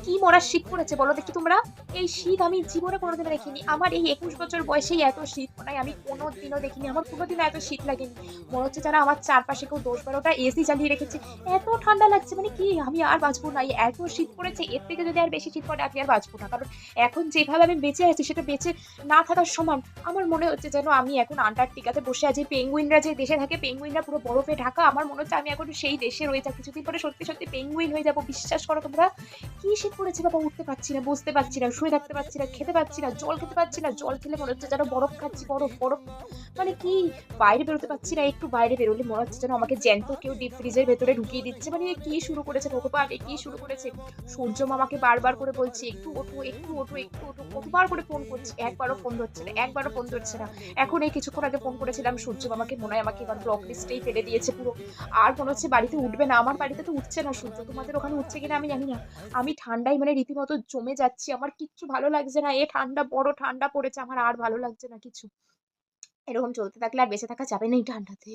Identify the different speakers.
Speaker 1: কি মরার শীত পড়েছে বলো দেখি তোমরা। এই শীত আমি জীবনে কোনোদিনও দেখিনি। আমার এই 21 বছর বয়সেই এত শীত মনে হয় আমি কোনোদিনও দেখিনি। আমার কোনোদিনও এত শীত লাগেনি। মনে হচ্ছে যেন আমার চারপাশে কেউ 10-12টা এসি চালিয়ে রেখেছে। এত ঠান্ডা লাগছে মানে কি আমি আর বাঁচবো না। এই এত শীত পড়েছে, এর থেকে যদি আর বেশি শীত পড়ে আমি আর বাঁচবো না। কারণ এখন যেভাবে আমি বেঁচে আছি সেটা বেঁচে না থাকার সমান। আমার মনে হচ্ছে যেন আমি এখন আন্টার্কটিকাতে বসে আছি। পেঙ্গুইনরা যে দেশে থাকে, পেঙ্গুইনরা পুরো বরফে ঢাকা। আমার মনে হচ্ছে আমি এখন সেই দেশে রয়েছে। কিছুদিন পরে সত্যি সত্যি পেঙ্গুইন হয়ে যাবো, বিশ্বাস করো তোমরা। কি শীত পড়েছে বাবা, উঠতে পারছি না, বসতে পারছি না, শুয়ে থাকতে পারছি না, খেতে পারছি না, জল খেতে পারছি না। জল খেলে মনে হচ্ছে যেন বরফ খাচ্ছি, বরফ বরফ। মানে কি, বাইরে বেরোতে পারছি না। একটু বাইরে বেরোলে মনে হচ্ছে যেন আমাকে জ্যান্ত কেউ ডিপ ফ্রিজের ভেতরে ঢুকিয়ে দিচ্ছে। মানে এ কি শুরু করেছে ভগবান, এ কি শুরু করেছে। সূর্য মামাকে বারবার করে বলছি একটু ওঠো, একটু ওঠো, একটু ওঠো। কতবার করে ফোন করছি, একবারও ফোন ধরছে না, একবারও ফোন ধরছে না। এখন এই কিছুক্ষণ আগে ফোন করেছিলাম সূর্য মামাকে, মনে হয় আমাকে এবার ব্লক লিস্টেই ফেলে দিয়েছে পুরো। আর মনে হচ্ছে বাড়িতে উঠবে না। আমার বাড়িতে তো উঠছে না সূর্য, তোমাদের ওখানে উঠছে কিনা আমি জানি না। আমি ঠান্ডায় মানে রীতিমতো জমে যাচ্ছি, আমার কিচ্ছু ভালো লাগছে না। এ ঠান্ডা, বড় ঠান্ডা পড়েছে, আমার আর ভালো লাগছে না কিছু। এরকম চলতে থাকলে আর বেঁচে থাকা যাবে না এই ঠান্ডাতে।